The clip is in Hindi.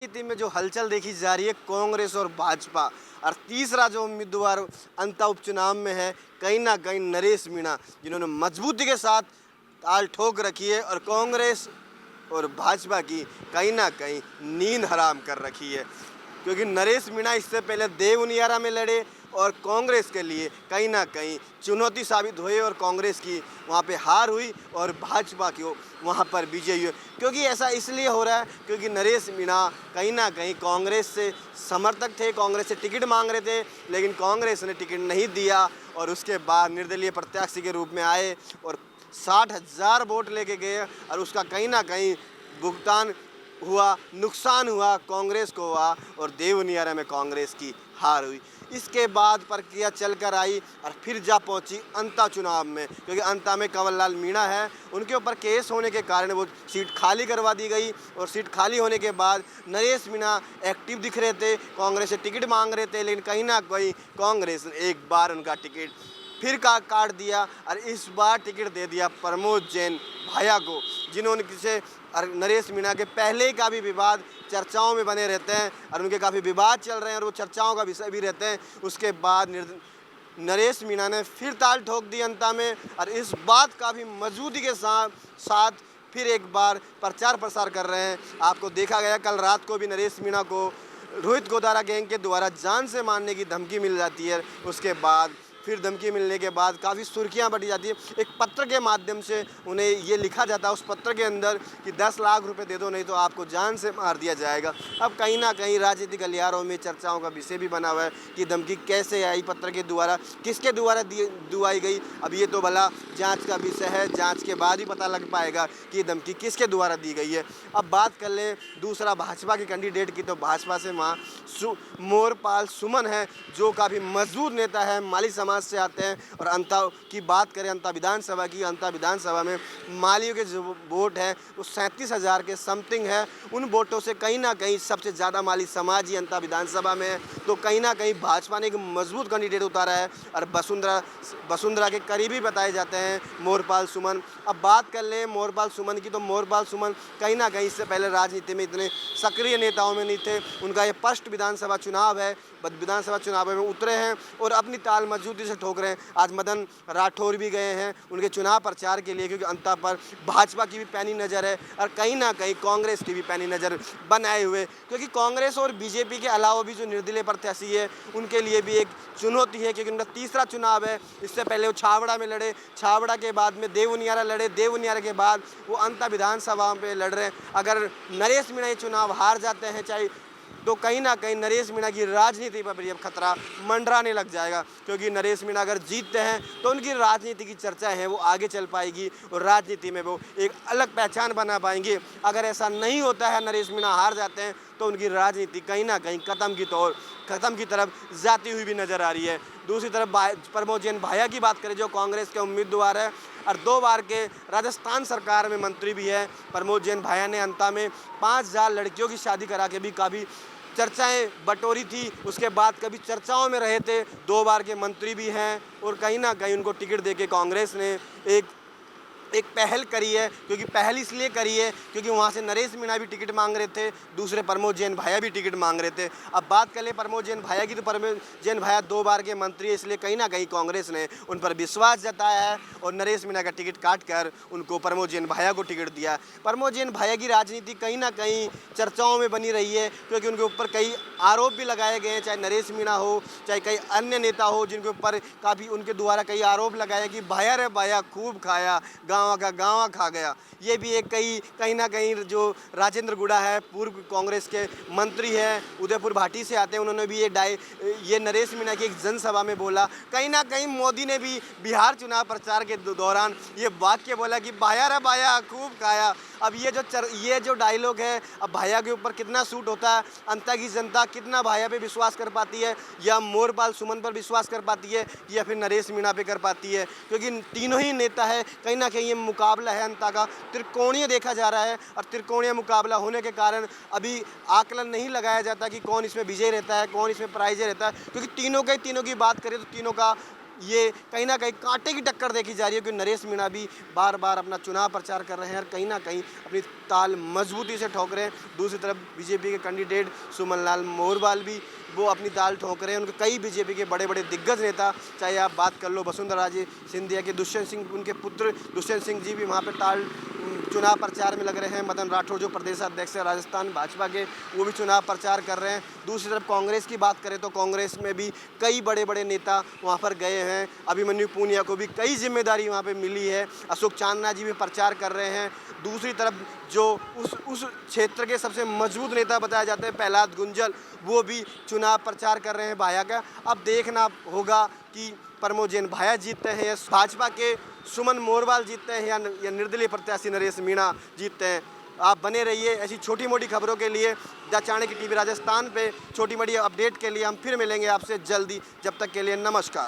राजनीति में जो हलचल देखी जा रही है कांग्रेस और भाजपा और तीसरा जो उम्मीदवार अंता उपचुनाव में है कहीं ना कहीं नरेश मीणा जिन्होंने मजबूती के साथ ताल ठोक रखी है और कांग्रेस और भाजपा की कहीं ना कहीं नींद हराम कर रखी है क्योंकि नरेश मीणा इससे पहले देवनियारा में लड़े और कांग्रेस के लिए कहीं ना कहीं चुनौती साबित हुए और कांग्रेस की वहाँ पे हार हुई और भाजपा की वहाँ पर विजयी हुई। क्योंकि ऐसा इसलिए हो रहा है क्योंकि नरेश मीणा कहीं ना कहीं कांग्रेस से समर्थक थे, कांग्रेस से टिकट मांग रहे थे, लेकिन कांग्रेस ने टिकट नहीं दिया और उसके बाद निर्दलीय प्रत्याशी के रूप में आए और 60,000 वोट लेके गए और उसका कहीं ना कहीं भुगतान हुआ, नुकसान हुआ, कांग्रेस को हुआ और देवनियारा में कांग्रेस की हार हुई। इसके बाद प्रक्रिया चलकर आई और फिर जा पहुंची अंता चुनाव में क्योंकि अंता में कंवर लाल मीणा है, उनके ऊपर केस होने के कारण वो सीट खाली करवा दी गई और सीट खाली होने के बाद नरेश मीणा एक्टिव दिख रहे थे, कांग्रेस से टिकट मांग रहे थे, लेकिन कहीं ना कहीं कांग्रेस ने एक बार उनका टिकट फिर काट दिया और इस बार टिकट दे दिया प्रमोद जैन भाया को, जिन्होंने किसे नरेश मीणा के पहले का भी विवाद चर्चाओं में बने रहते हैं और उनके काफ़ी विवाद चल रहे हैं और वो चर्चाओं का विषय भी रहते हैं। उसके बाद नरेश मीणा ने फिर ताल ठोक दी अंता में और इस बात का भी मजबूती के साथ फिर एक बार प्रचार प्रसार कर रहे हैं। आपको देखा गया कल रात को भी नरेश मीणा को रोहित गोदारा गैंग के द्वारा जान से मारने की धमकी मिल जाती है। उसके बाद फिर धमकी मिलने के बाद काफ़ी सुर्खियां बढ़ी जाती है। एक पत्र के माध्यम से उन्हें ये लिखा जाता है उस पत्र के अंदर कि 10 लाख रुपए दे दो नहीं तो आपको जान से मार दिया जाएगा। अब कहीं ना कहीं राजनीतिक गलियारों में चर्चाओं का विषय भी बना हुआ है कि धमकी कैसे आई, पत्र के द्वारा, किसके द्वारा दुआई गई। अब ये तो भला जाँच का विषय है, जाँच के बाद ही पता लग पाएगा कि धमकी किसके द्वारा दी गई है। अब बात कर लें दूसरा भाजपा के कैंडिडेट की, तो भाजपा से वहाँ मोरपाल सुमन है जो काफ़ी मजबूत नेता है, माली समाज से आते हैं। और अंता की बात करें, अंता विधानसभा की, अंता विधानसभा में मालियों के जो वोट है वो 37,000 के समथिंग है। उन वोटों से कहीं ना कहीं सबसे ज़्यादा माली समाज ही अंता विधानसभा में है। तो कहीं ना कहीं भाजपा ने एक मजबूत कैंडिडेट उतारा है और वसुंधरा के करीबी बताए जाते हैं मोरपाल सुमन। अब बात कर लें मोरपाल सुमन की, तो मोरपाल सुमन कहीं ना कहीं इससे पहले राजनीति में इतने सक्रिय नेताओं में नहीं थे। उनका ये फर्स्ट विधानसभा चुनाव है, विधानसभा चुनाव में उतरे हैं और अपनी ताल मजबूती से ठोक रहे हैं। आज मदन राठौर भी गए हैं उनके चुनाव प्रचार के लिए क्योंकि अंता पर भाजपा की भी पैनी नज़र है और कहीं ना कहीं कांग्रेस की भी पैनी नज़र बनाए हुए, क्योंकि कांग्रेस और बीजेपी के अलावा भी जो निर्दलीय प्रत्याशी है उनके लिए भी एक चुनौती है क्योंकि उनका तीसरा चुनाव है। इससे पहले वो छावड़ा में लड़े, छावड़ा के बाद में देवनियारा लड़े, देवनियारा के बाद वो अंता विधानसभा में लड़ रहे हैं। अगर नरेश मीणा ये चुनाव हार जाते हैं चाहे तो कहीं ना कहीं नरेश मीणा की राजनीति पर भी अब खतरा मंडराने लग जाएगा, क्योंकि नरेश मीणा अगर जीतते हैं तो उनकी राजनीति की चर्चा है वो आगे चल पाएगी और राजनीति में वो एक अलग पहचान बना पाएंगे। अगर ऐसा नहीं होता है, नरेश मीणा हार जाते हैं, तो उनकी राजनीति कहीं ना कहीं खत्म की तरफ जाती हुई भी नज़र आ रही है। दूसरी तरफ प्रमोद जैन भाया की बात करें जो कांग्रेस के उम्मीदवार है और 2 बार के राजस्थान सरकार में मंत्री भी है। प्रमोद जैन भाया ने अंता में 5,000 लड़कियों की शादी करा के भी काफ़ी चर्चाएं बटोरी थी। उसके बाद कभी चर्चाओं में रहे थे, 2 बार के मंत्री भी हैं और कहीं ना कहीं उनको टिकट देके कांग्रेस ने एक पहल करी है। क्योंकि पहल इसलिए करी है क्योंकि वहाँ से नरेश मीणा भी टिकट मांग रहे थे, दूसरे प्रमोद जैन भाया भी टिकट मांग रहे थे। अब बात कर ले प्रमोद जैन भाया की, तो प्रमोद जैन भाया 2 बार के मंत्री है, इसलिए कहीं ना कहीं कांग्रेस ने उन पर विश्वास जताया है और नरेश मीणा का टिकट काट कर उनको प्रमोद जैन भाया को टिकट दिया। प्रमोद जैन भाया की राजनीति कहीं ना कहीं चर्चाओं में बनी रही है क्योंकि उनके ऊपर कई आरोप भी लगाए गए हैं, चाहे नरेश मीणा हो चाहे कई अन्य नेता हो जिनके ऊपर काफ़ी उनके द्वारा कई आरोप लगाए कि भाया रे भाया खूब खाया, गाँव का गाँव खा गया। ये भी एक कहीं ना कहीं जो राजेंद्र गुड़ा है, पूर्व कांग्रेस के मंत्री हैं, उदयपुर भाटी से आते हैं, उन्होंने भी ये नरेश मीणा की एक जनसभा में बोला। कहीं ना कहीं मोदी ने भी बिहार चुनाव प्रचार के दौरान ये वाक्य बोला कि भाया रे भाया खूब खाया। अब ये जो डायलॉग है अब भाया के ऊपर कितना सूट होता है, अंता की जनता कितना भाया पे विश्वास कर पाती है, या मोरपाल सुमन पर विश्वास कर पाती है, या फिर नरेश मीणा पे कर पाती है, क्योंकि तीनों ही नेता है। कहीं ना कहीं ये मुकाबला है अंता का त्रिकोणीय देखा जा रहा है और त्रिकोणीय मुकाबला होने के कारण अभी आकलन नहीं लगाया जाता कि कौन इसमें विजय रहता है, कौन इसमें पराजय रहता है, क्योंकि तीनों की बात करें तो तीनों का ये कहीं ना कहीं कांटे की टक्कर देखी जा रही है, क्योंकि नरेश मीणा भी बार बार अपना चुनाव प्रचार कर रहे हैं और कहीं ना कहीं अपनी ताल मजबूती से ठोक रहे हैं। दूसरी तरफ बीजेपी के कैंडिडेट सुमन लाल मोहरवाल भी वो अपनी ताल ठोक रहे हैं। उनके कई बीजेपी के बड़े बड़े दिग्गज नेता, चाहे आप बात कर लो वसुंधरा राजे सिंधिया के, दुष्यंत सिंह उनके पुत्र दुष्यंत सिंह जी भी वहाँ पे ताल चुनाव प्रचार में लग रहे हैं। मदन राठौर जो प्रदेशाध्यक्ष है राजस्थान भाजपा के, वो भी चुनाव प्रचार कर रहे हैं। दूसरी तरफ कांग्रेस की बात करें तो कांग्रेस में भी कई बड़े बड़े नेता वहाँ पर गए हैं। अभिमन्यु पूनिया को भी कई जिम्मेदारी वहाँ पे मिली है। अशोक चांदना जी भी प्रचार कर रहे हैं। दूसरी तरफ जो उस क्षेत्र के सबसे मजबूत नेता बताए जाते हैं प्रहलाद गुंजल, वो भी चुनाव प्रचार कर रहे हैं भाया का। अब देखना होगा कि प्रमोद जैन भाया जीतते हैं या भाजपा के सुमन मोहरवाल जीतते हैं या निर्दलीय प्रत्याशी नरेश मीणा जीतते हैं। आप बने रहिए ऐसी छोटी मोटी खबरों के लिए द चाणक्य टीवी राजस्थान पे। छोटी मोटी अपडेट के लिए हम फिर मिलेंगे आपसे जल्दी। जब तक के लिए नमस्कार।